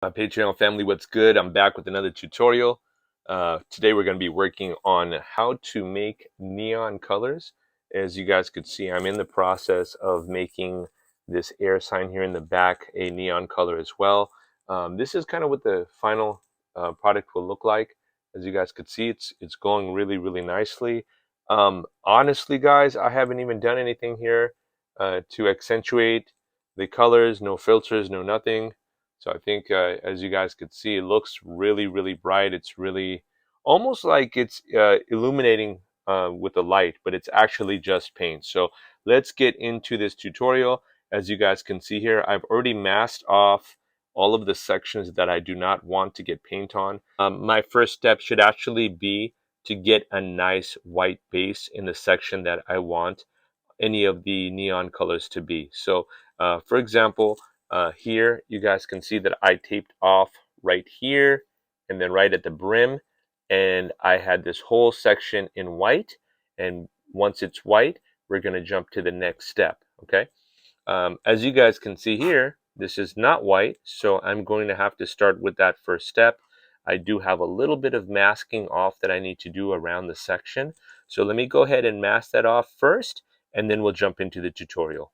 My Patreon family, what's good? I'm back with another tutorial. Today we're going to be working on how to make neon colors. As you guys could see, I'm in the process of making this air sign here in the back a neon color as well. This is kind of what the final product will look like. As you guys could see, it's going really nicely. Honestly, guys, I haven't even done anything here to accentuate the colors. No filters, no nothing. So I think, as you guys could see, it looks really bright. It's really almost like it's illuminating with the light, but it's actually just paint. So let's get into this tutorial. As you guys can see here, I've already masked off all of the sections that I do not want to get paint on. My first step should actually be to get a nice white base in the section that I want any of the neon colors to be. So for example, here you guys can see that I taped off right here and then right at the brim, and I had this whole section in white, and once it's white we're going to jump to the next step. Okay, as you guys can see here, this is not white, so I'm going to have to start with that first step. I do have a little bit of masking off that I need to do around the section, so let me go ahead and mask that off first, and then we'll jump into the tutorial.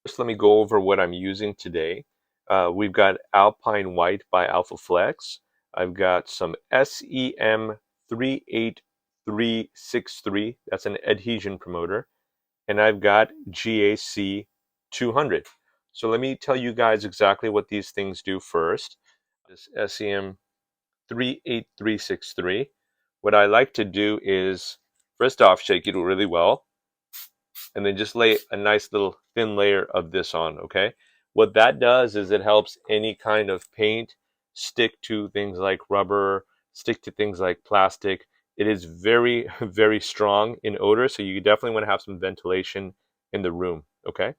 First, let me go over what I'm using today. We've got Alpine White by Alpha Flex. I've got some SEM 38363. That's an adhesion promoter. And I've got GAC 200. So let me tell you guys exactly what these things do first. This SEM 38363. What I like to do is, first off, shake it really well, and then just lay a nice little thin layer of this on. Okay, what that does is it helps any kind of paint stick to things like rubber, stick to things like plastic. It is very strong in odor, so you definitely want to have some ventilation in the room. Okay,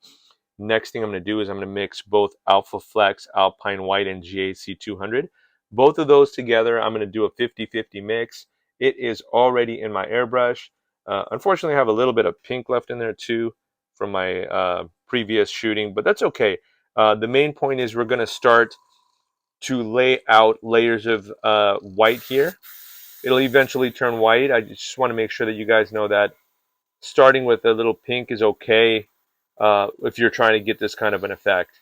next thing I'm going to do is I'm going to mix both Alpha Flex, Alpine White, and GAC 200. Both of those together, I'm going to do a 50-50 mix. It is already in my airbrush. Unfortunately, I have a little bit of pink left in there too from my previous shooting, but that's okay. The main point is we're going to start to lay out layers of white here. It'll eventually turn white. I just want to make sure that you guys know that starting with a little pink is okay if you're trying to get this kind of an effect.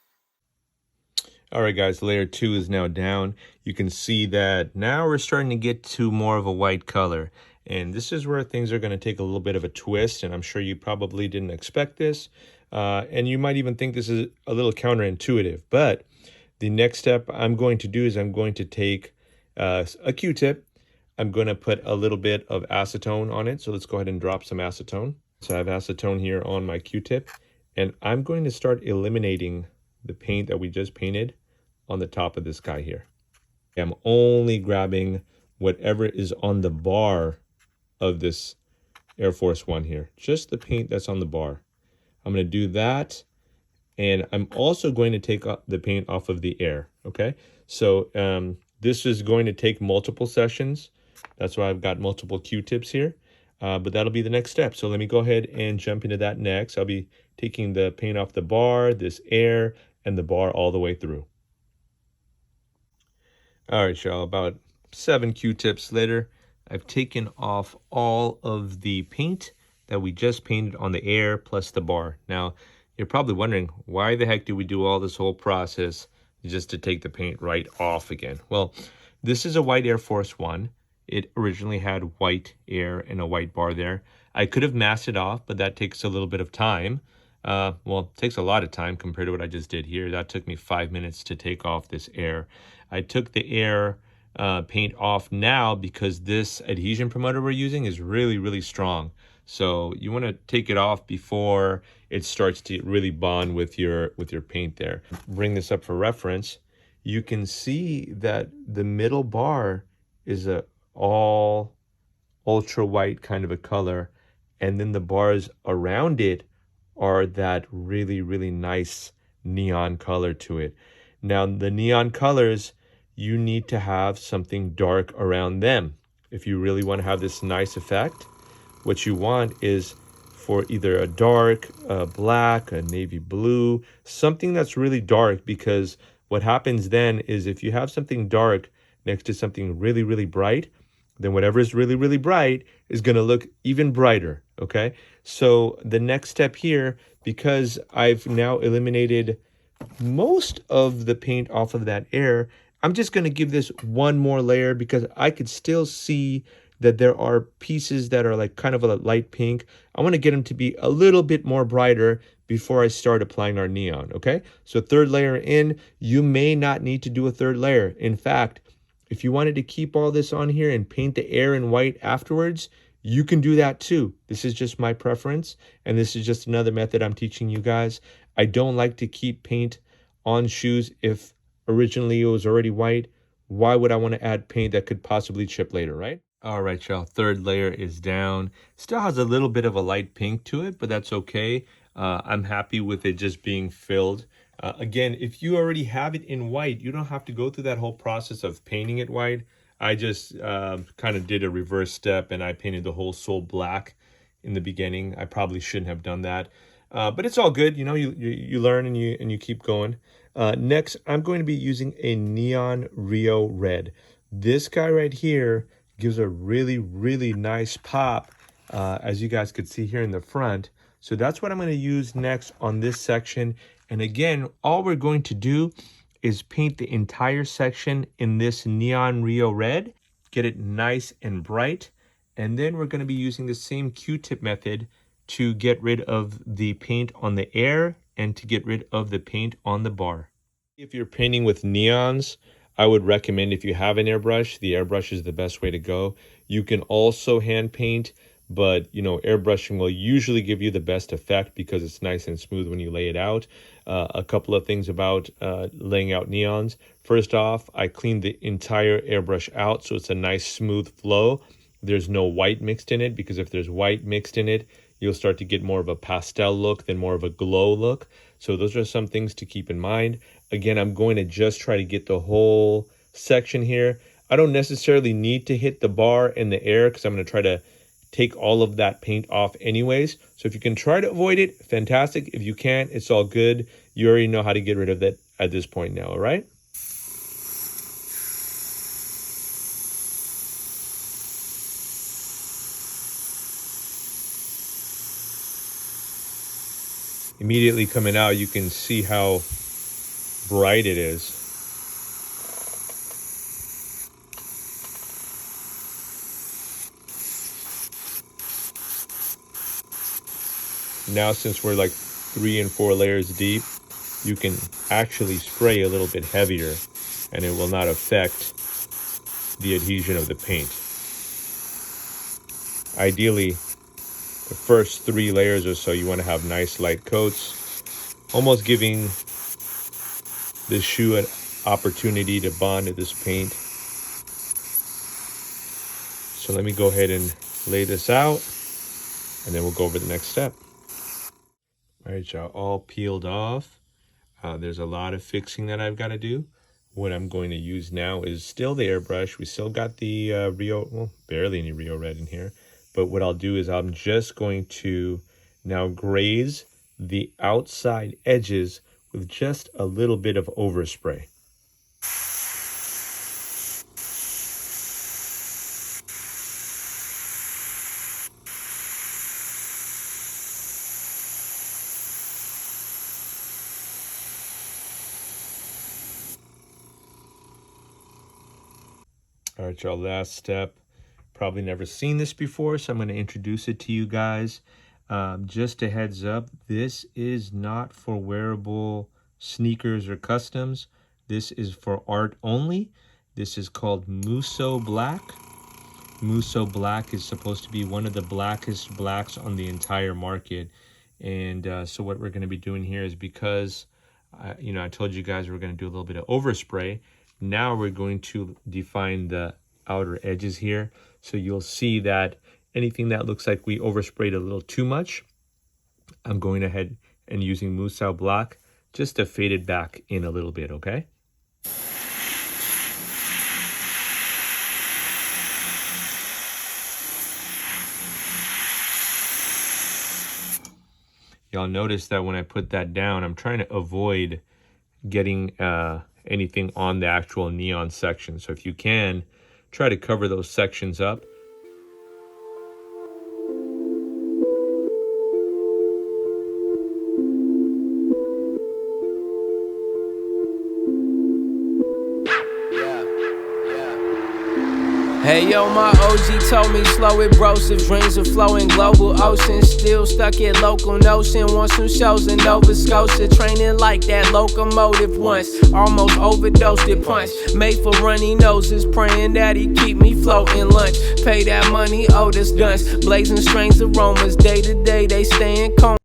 All right, guys, layer 2 is now down. You can see that now we're starting to get to more of a white color. And this is where things are going to take a little bit of a twist, and I'm sure you probably didn't expect this. And you might even think this is a little counterintuitive. But the next step I'm going to do is I'm going to take a Q-tip. I'm going to put a little bit of acetone on it. So let's go ahead and drop some acetone. So I have acetone here on my Q-tip. And I'm going to start eliminating the paint that we just painted on the top of this guy here. I'm only grabbing whatever is on the bar of this Air Force One here, just the paint that's on the bar. I'm going to do that, and I'm also going to take the paint off of the air. Okay, so this is going to take multiple sessions. That's why I've got multiple Q-tips here, but that'll be the next step. So let me go ahead and jump into that next. I'll be taking the paint off the bar, this air, and the bar all the way through. All right, y'all, about 7 Q-tips later, I've taken off all of the paint that we just painted on the air plus the bar. Now, you're probably wondering, why the heck do we do all this whole process just to take the paint right off again? Well, this is a white Air Force One. It originally had white air and a white bar there. I could have masked it off, but that takes a little bit of time. Well, it takes a lot of time compared to what I just did here. That took me 5 minutes to take off this air. I took the air paint off now because this adhesion promoter we're using is really strong. So you want to take it off before it starts to really bond with your paint there. Bring this up for reference. You can see that the middle bar is a all ultra white kind of a color, and then the bars around it are that really nice neon color to it. Now the neon colors, you need to have something dark around them. If you really want to have this nice effect, what you want is for either a dark, a black, a navy blue, something that's really dark, because What happens then is if you have something dark next to something really, really bright, then whatever is really, really bright is going to look even brighter, okay? So the next step here, because I've now eliminated most of the paint off of that air, I'm just going to give this one more layer because I could still see that there are pieces that are like kind of a light pink. I want to get them to be a little bit more brighter before I start applying our neon, okay? So third layer in, you may not need to do a third layer. In fact, if you wanted to keep all this on here and paint the air in white afterwards, you can do that too. This is just my preference, and this is just another method I'm teaching you guys. I don't like to keep paint on shoes if originally it was already white. Why would I want to add paint that could possibly chip later, right? All right, y'all, third layer is down. Still has a little bit of a light pink to it, but that's okay. I'm happy with it just being filled. Again, if you already have it in white, you don't have to go through that whole process of painting it white. I just kind of did a reverse step and I painted the whole sole black in the beginning. I probably shouldn't have done that. But it's all good, you know. You learn and you keep going. Next, I'm going to be using a neon Rio red. This guy right here gives a really, really nice pop, as you guys could see here in the front. So that's what I'm going to use next on this section. And again, all we're going to do is paint the entire section in this neon Rio red, get it nice and bright. And then we're going to be using the same Q-tip method to get rid of the paint on the air and to get rid of the paint on the bar. If you're painting with neons, I would recommend, if you have an airbrush, the airbrush is the best way to go. You can also hand paint, but you know, airbrushing will usually give you the best effect because it's nice and smooth when you lay it out. A couple of things about laying out neons. First off, I cleaned the entire airbrush out so it's a nice smooth flow. There's no white mixed in it, because if there's white mixed in it, you'll start to get more of a pastel look than more of a glow look. So those are some things to keep in mind. Again, I'm going to just try to get the whole section here. I don't necessarily need to hit the bar and the air because I'm going to try to take all of that paint off anyways. So if you can try to avoid it, fantastic. If you can't, it's all good. You already know how to get rid of that at this point now, all right? Immediately coming out, you can see how bright it is. Now, since we're like 3 and 4 layers deep, you can actually spray a little bit heavier and it will not affect the adhesion of the paint. Ideally, the first 3 layers or so, you want to have nice light coats, almost giving the shoe an opportunity to bond to this paint. So let me go ahead and lay this out and then we'll go over the next step. All right, y'all, all peeled off. There's a lot of fixing that I've got to do. What I'm going to use now is still the airbrush. We still got the Rio, well, barely any Rio red in here. But what I'll do is I'm just going to now graze the outside edges with just a little bit of overspray. All right, y'all, last step. Probably never seen this before, so I'm going to introduce it to you guys. Just a heads up, this is not for wearable sneakers or customs. This is for art only. This is called Musso Black. Musso Black is supposed to be one of the blackest blacks on the entire market. And so what we're going to be doing here is, because I told you guys we're going to do a little bit of overspray. Now we're going to define the outer edges here. So you'll see that anything that looks like we oversprayed a little too much, I'm going ahead and using Musso Black just to fade it back in a little bit, okay? Y'all notice that when I put that down, I'm trying to avoid getting anything on the actual neon section. So if you can, try to cover those sections up. Hey yo, my OG told me slow it bros if dreams are flowing global ocean. Still stuck at local notion, want some shows in Nova Scotia. Training like that locomotive once, almost overdosed it punch. Made for runny noses, praying that he keep me floating lunch. Pay that money, Otis Dunce, blazing strange aromas, day to day they stay in coma.